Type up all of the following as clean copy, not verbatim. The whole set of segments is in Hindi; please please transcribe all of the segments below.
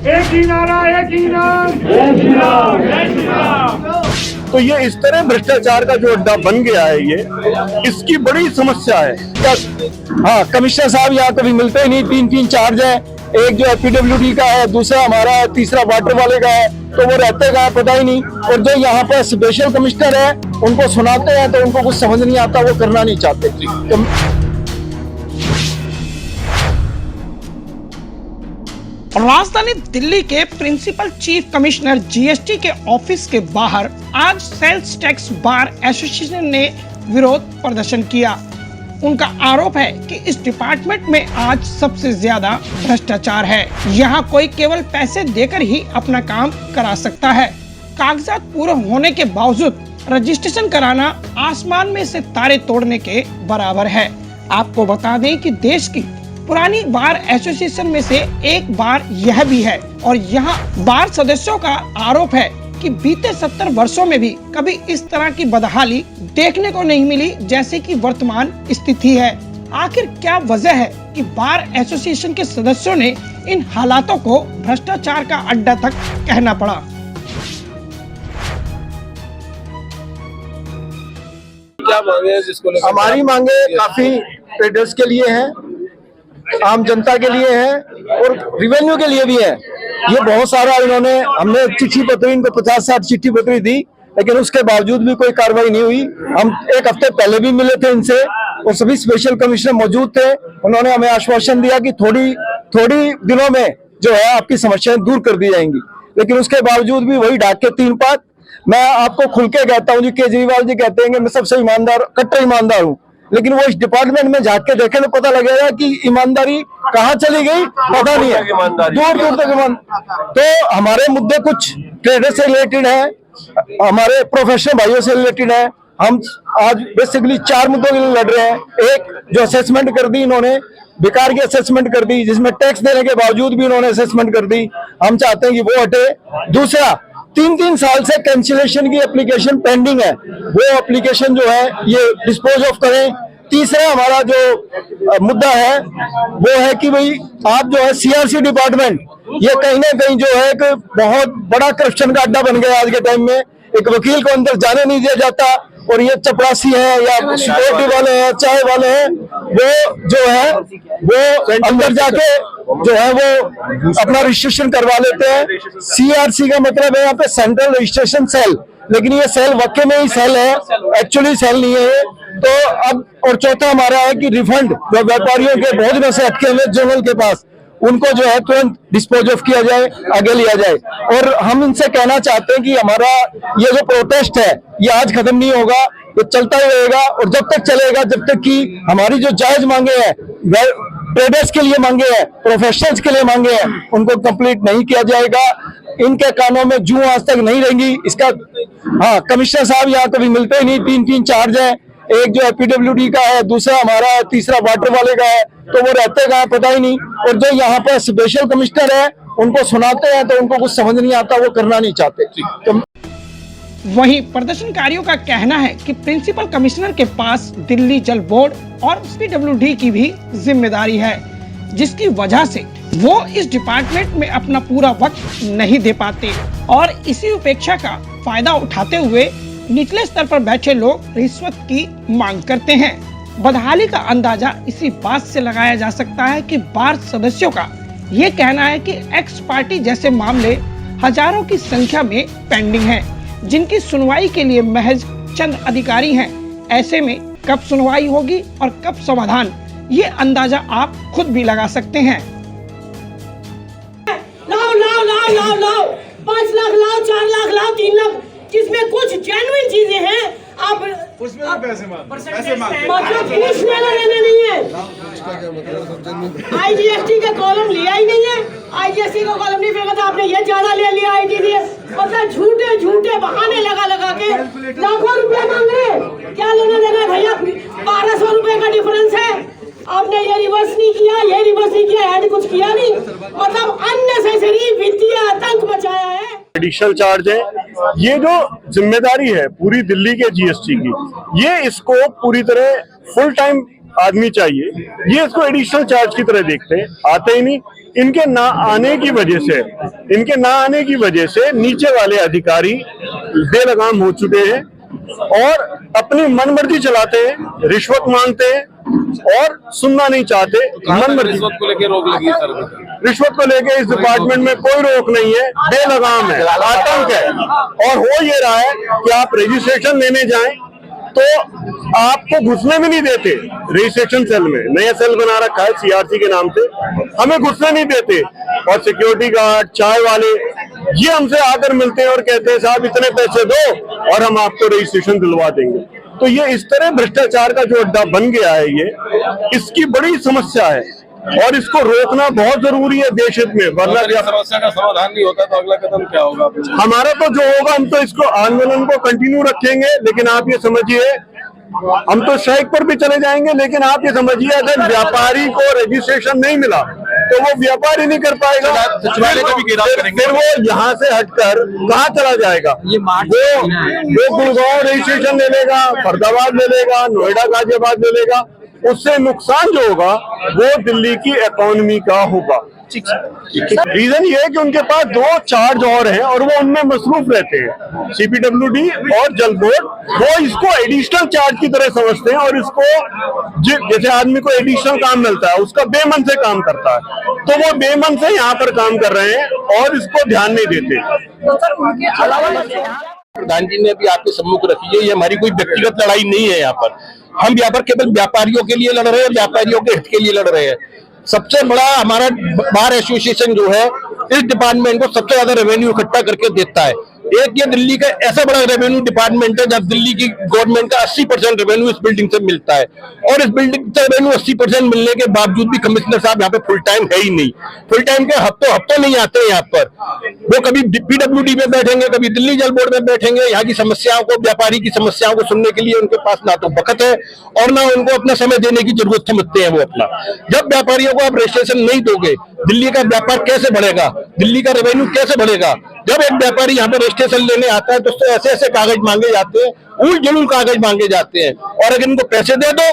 एक ही नारा, एक ही नाम, जय श्री राम, जय श्री राम। तो ये इस तरह भ्रष्टाचार का जो अड्डा बन गया है, ये इसकी बड़ी समस्या है। हाँ, कमिश्नर साहब यहाँ कभी मिलते ही नहीं, तीन तीन चार्ज है, एक जो है पीडब्ल्यूडी का है, दूसरा हमारा है, तीसरा वाटर वाले का है, तो वो रहते कहाँ पता ही नहीं। और जो यहाँ पर स्पेशल कमिश्नर है उनको सुनाते हैं तो उनको कुछ समझ नहीं आता, वो करना नहीं चाहते। तो राजधानी दिल्ली के प्रिंसिपल चीफ कमिश्नर जीएसटी के ऑफिस के बाहर आज सेल्स टैक्स बार एसोसिएशन ने विरोध प्रदर्शन किया। उनका आरोप है कि इस डिपार्टमेंट में आज सबसे ज्यादा भ्रष्टाचार है। यहाँ कोई केवल पैसे देकर ही अपना काम करा सकता है। कागजात पूरे होने के बावजूद रजिस्ट्रेशन कराना आसमान में से तारे तोड़ने के बराबर है। आपको बता दें कि देश की पुरानी बार एसोसिएशन में से एक बार यह भी है और यहाँ बार सदस्यों का आरोप है कि बीते 70 वर्षों में भी कभी इस तरह की बदहाली देखने को नहीं मिली जैसे कि वर्तमान स्थिति है। आखिर क्या वजह है कि बार एसोसिएशन के सदस्यों ने इन हालातों को भ्रष्टाचार का अड्डा तक कहना पड़ा? क्या मांगे जिसको हमारी मांगे काफी ट्रेडर्स के लिए है, आम जनता के लिए है और रिवेन्यू के लिए भी है। ये बहुत सारा इन्होंने, हमने चिट्ठी पत्री इनको 50-60 चिट्ठी पत्री दी, लेकिन उसके बावजूद भी कोई कार्रवाई नहीं हुई। हम एक हफ्ते पहले भी मिले थे इनसे और सभी स्पेशल कमिश्नर मौजूद थे। उन्होंने हमें आश्वासन दिया कि थोड़ी दिनों में जो है आपकी समस्याएं दूर कर दी जाएंगी, लेकिन उसके बावजूद भी वही डाक के तीन पात। मैं आपको खुल के कहता हूँ जी, केजरीवाल जी कहते हैं कि मैं सबसे ईमानदार, कट्टर ईमानदार हूँ, लेकिन वो इस डिपार्टमेंट में झांक के देखे तो पता लगेगा कि ईमानदारी कहाँ चली गई, पता नहीं है, दूर दूर तक ईमानदारी। तो हमारे मुद्दे कुछ ट्रेडर से रिलेटेड है, हमारे प्रोफेशनल भाइयों से रिलेटेड है। हम आज बेसिकली 4 मुद्दों के लिए लड़ रहे हैं। एक, जो असेसमेंट कर दी इन्होंने, बेकार की असेसमेंट कर दी, जिसमें टैक्स देने के बावजूद भी इन्होंने असेसमेंट कर दी, हम चाहते हैं कि वो हटे। दूसरा, 3 साल से कैंसिलेशन की एप्लीकेशन पेंडिंग है, वो एप्लीकेशन जो है ये डिस्पोज ऑफ करें। तीसरा हमारा जो मुद्दा है वो है कि भाई आप जो है सीआरसी डिपार्टमेंट, ये कहीं ना कहीं जो है एक बहुत बड़ा करप्शन का अड्डा बन गया आज के टाइम में। एक वकील को अंदर जाने नहीं दिया जाता और ये चपरासी है या सिक्योरिटी वाले हैं, चाय वाले हैं, वो जो है वो अंदर जाके जो है वो अपना रजिस्ट्रेशन करवा लेते हैं। सीआरसी का मतलब है यहाँ पे सेंट्रल रजिस्ट्रेशन सेल, लेकिन ये सेल वाकई में ही सेल है, एक्चुअली सेल नहीं है। तो अब और चौथा हमारा है कि रिफंड जो व्यापारियों के बहुत दिनों से अटके हुए जनरल के पास, उनको जो है तुरंत डिस्पोज ऑफ किया जाए, आगे लिया जाए। और हम इनसे कहना चाहते हैं कि हमारा ये जो प्रोटेस्ट है ये आज खत्म नहीं होगा, ये चलता ही रहेगा और जब तक चलेगा जब तक कि हमारी जो जायज मांगे हैं, ट्रेडर्स के लिए मांगे हैं, प्रोफेशनल्स के लिए मांगे हैं, उनको कंप्लीट नहीं किया जाएगा। इनके कानों में जूं आज तक नहीं रहेंगी। इसका हाँ, कमिश्नर साहब यहाँ कभी मिलते ही नहीं, तीन चार्ज है, एक जो है पीडब्ल्यूडी का है, दूसरा हमारा है, तीसरा वाटर वाले का है, तो वो रहते कहाँ पता ही नहीं। और जो यहाँ पर स्पेशल कमिश्नर है उनको सुनाते हैं तो उनको कुछ समझ नहीं आता, वो करना नहीं चाहते। तो वहीं प्रदर्शनकारियों का कहना है कि प्रिंसिपल कमिश्नर के पास दिल्ली जल बोर्ड और पीडब्ल्यूडी की भी जिम्मेदारी है, जिसकी वजह से वो इस डिपार्टमेंट में अपना पूरा वक्त नहीं दे पाते और इसी उपेक्षा का फायदा उठाते हुए निचले स्तर पर बैठे लोग रिश्वत की मांग करते हैं। बदहाली का अंदाजा इसी बात से लगाया जा सकता है कि बार सदस्यों का ये कहना है कि एक्स पार्टी जैसे मामले हजारों की संख्या में पेंडिंग हैं, जिनकी सुनवाई के लिए महज चंद अधिकारी हैं। ऐसे में कब सुनवाई होगी और कब समाधान, ये अंदाजा आप खुद भी लगा सकते हैं। लाओ 5 लाख लाओ, 4 लाख लाओ, 3 लाख, जिसमें कुछ जेन्युइन चीजें हैं आप उसमें भी पैसे मांगते मतलब पूछने का लेना नहीं है। आईजीएसटी का कॉलम लिया ही नहीं है, आईजीएसटी का कॉलम नहीं फेंका था आपने, ये ज्यादा ले लिया आईटीडीए, मतलब झूठे बहाने लगा के लाखों रुपए मांग रहे। क्या लेना देना है भैया, 1200 रुपए का डिफरेंस है। आपने ये रिवर्स नहीं किया, ऐड कुछ किया नहीं, मतलब अननेसेसरी वित्तीय आतंक मचाया है। एडिशनल चार्ज है, ये जो जिम्मेदारी है पूरी दिल्ली के जीएसटी की, ये इसको पूरी तरह फुल टाइम आदमी चाहिए, ये इसको एडिशनल चार्ज की तरह देखते हैं, आते ही नहीं। इनके ना आने की वजह से नीचे वाले अधिकारी बेलगाम हो चुके हैं और अपनी मनमर्जी चलाते हैं, रिश्वत मांगते हैं और सुनना नहीं चाहते। मनमर्जी रिश्वत को लेकर रोक लगी है सर? रिश्वत को लेके इस डिपार्टमेंट में कोई रोक नहीं है, बेलगाम है, आतंक है। और हो ये रहा है कि आप रजिस्ट्रेशन लेने जाएं तो आपको घुसने भी नहीं देते। रजिस्ट्रेशन सेल में नया सेल बना रखा है सीआरसी के नाम से, हमें घुसने नहीं देते। और सिक्योरिटी गार्ड, चाय वाले ये हमसे आकर मिलते हैं और कहते हैं साहब इतने पैसे दो और हम आपको रजिस्ट्रेशन दिलवा देंगे। तो ये इस तरह भ्रष्टाचार का जो अड्डा बन गया है, ये इसकी बड़ी समस्या है और इसको रोकना बहुत जरूरी है देश हित में, वरना समस्या का समाधान नहीं होता तो अगला कदम क्या होगा? हमारा तो जो होगा, हम तो इसको आंदोलन को कंटिन्यू रखेंगे। लेकिन आप ये समझिए, हम तो स्ट्राइक पर भी चले जाएंगे, लेकिन आप ये समझिए अगर व्यापारी को रजिस्ट्रेशन नहीं मिला तो वो व्यापार ही नहीं कर पाएगा। सचिवालय का भी घेराव करेंगे। फिर वो यहाँ से हटकर कहाँ चला जाएगा? वो गुड़गांव रजिस्ट्रेशन ले लेगा, फरीदाबाद ले लेगा, नोएडा गाजियाबाद ले लेगा। उससे नुकसान जो होगा वो दिल्ली की इकोनॉमी का होगा। रीजन ये है कि उनके पास 2 चार्ज और हैं और वो उनमें मसरूफ रहते हैं। सीपीडब्ल्यूडी और जल बोर्ड वो इसको एडिशनल चार्ज की तरह समझते हैं और इसको जैसे आदमी को एडिशनल काम मिलता है उसका बेमन से काम करता है, तो वो बेमन से यहाँ पर काम कर रहे हैं और इसको ध्यान नहीं देते। प्रधान जी ने अभी आपके सम्मुख रखी है, ये हमारी कोई व्यक्तिगत लड़ाई नहीं है। यहाँ पर हम यहाँ पर केवल व्यापारियों के लिए लड़ रहे हैं, व्यापारियों के हित के लिए लड़ रहे हैं। सबसे बड़ा हमारा बार एसोसिएशन जो है इस डिपार्टमेंट को सबसे ज्यादा रेवेन्यू इकट्ठा करके देता है। एक ये दिल्ली का ऐसा बड़ा रेवेन्यू डिपार्टमेंट है जब दिल्ली की गवर्नमेंट का 80% रेवेन्यू इस बिल्डिंग से मिलता है और इस बिल्डिंग से रेवेन्यू 80% मिलने के बावजूद भी कमिश्नर साहब यहाँ पे फुल टाइम है ही नहीं। फुल टाइम के हफ्तों नहीं आते हैं यहाँ पर। वो कभी पीडब्ल्यूडी में बैठेंगे, कभी दिल्ली जल बोर्ड में बैठेंगे। यहाँ की समस्याओं को, व्यापारी की समस्याओं को सुनने के लिए उनके पास ना तो वक्त है और ना उनको अपना समय देने की जरूरत समझते हैं वो अपना। जब व्यापारियों को आप रजिस्ट्रेशन नहीं दोगे, दिल्ली का व्यापार कैसे बढ़ेगा, दिल्ली का रेवेन्यू कैसे बढ़ेगा? जब एक व्यापारी यहाँ पे रजिस्ट्रेशन लेने आता है तो उससे ऐसे ऐसे कागज मांगे जाते हैं, उल जलूल कागज मांगे जाते हैं और अगर इनको पैसे दे दो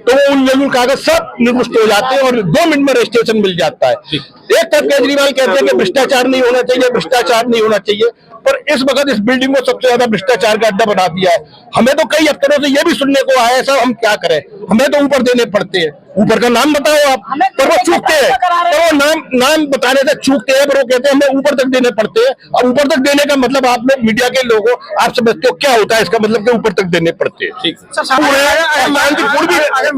तो वो उल जलूल कागज सब निरुस्त हो जाते हैं और 2 मिनट में रजिस्ट्रेशन मिल जाता है। एक तरफ केजरीवाल कहते हैं कि भ्रष्टाचार नहीं होना चाहिए, भ्रष्टाचार नहीं होना चाहिए, पर इस वक्त इस बिल्डिंग को सबसे ज्यादा भ्रष्टाचार का अड्डा बना दिया है। हमें तो कई अफसरों से ये भी सुनने को आया है साहब हम क्या करें, हमें तो ऊपर देने पड़ते हैं। ऊपर का नाम बताओ आप, पर वो चूकते हैं, तो वो नाम बताने से चूकते हैं, पर वो कहते हैं हमें ऊपर तक देने पड़ते हैं। और ऊपर तक देने का मतलब आप लोग मीडिया के लोगों आप समझते हो क्या होता है? इसका मतलब कि ऊपर तक देने पड़ते हैं। ठीक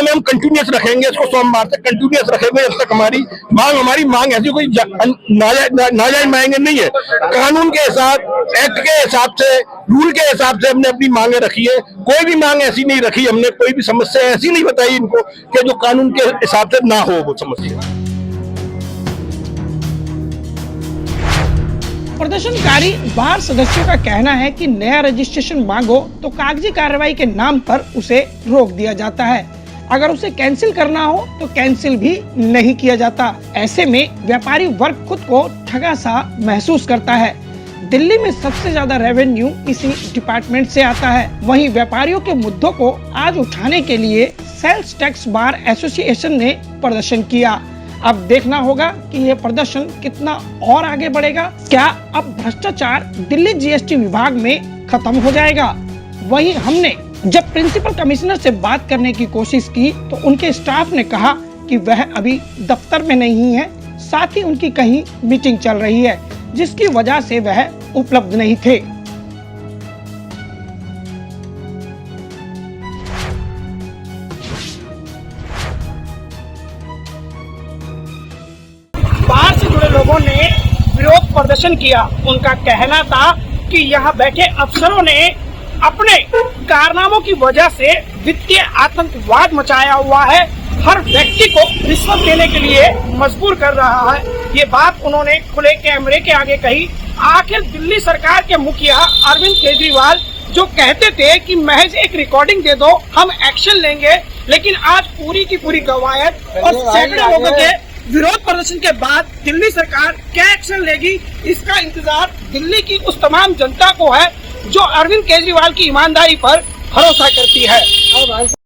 हम कंटिन्यूस रखेंगे इसको, सोमवार तक कंटिन्यूस रखेंगे जब तक हमारी मांग ऐसी कोई नाजायज मांगे नहीं है। कानून के हिसाब, एक्ट के हिसाब से, रूल के हिसाब से हमने अपनी मांगे रखी है। कोई भी मांग ऐसी नहीं रखी हमने, कोई भी समस्या ऐसी नहीं बताई इनको कि जो कानून के हिसाब से ना हो वो समस्या। प्रदर्शनकारी बार सदस्यों का कहना है कि नया रजिस्ट्रेशन मांगो तो कागजी कार्रवाई के नाम पर उसे रोक दिया जाता है, अगर उसे कैंसिल करना हो तो कैंसिल भी नहीं किया जाता। ऐसे में व्यापारी वर्ग खुद को ठगा सा महसूस करता है। दिल्ली में सबसे ज्यादा रेवेन्यू इसी डिपार्टमेंट से आता है। वहीं व्यापारियों के मुद्दों को आज उठाने के लिए सेल्स टैक्स बार एसोसिएशन ने प्रदर्शन किया। अब देखना होगा कि यह प्रदर्शन कितना और आगे बढ़ेगा। क्या अब भ्रष्टाचार दिल्ली जीएसटी विभाग में खत्म हो जाएगा? वहीं हमने जब प्रिंसिपल कमिश्नर से बात करने की कोशिश की तो उनके स्टाफ ने कहा कि वह अभी दफ्तर में नहीं है, साथ ही उनकी कहीं मीटिंग चल रही है जिसकी वजह से वह उपलब्ध नहीं थे। बाहर से जुड़े लोगों ने विरोध प्रदर्शन किया। उनका कहना था कि यहाँ बैठे अफसरों ने अपने कारनामों की वजह से वित्तीय आतंकवाद मचाया हुआ है, हर व्यक्ति को रिश्वत देने के लिए मजबूर कर रहा है। ये बात उन्होंने खुले कैमरे के आगे कही। आखिर दिल्ली सरकार के मुखिया अरविंद केजरीवाल जो कहते थे कि महज एक रिकॉर्डिंग दे दो हम एक्शन लेंगे, लेकिन आज पूरी की पूरी कवायद और सैकड़ों लोगों के विरोध प्रदर्शन के बाद दिल्ली सरकार क्या एक्शन लेगी इसका इंतजार दिल्ली की उस तमाम जनता को है जो अरविंद केजरीवाल की ईमानदारी पर भरोसा करती है।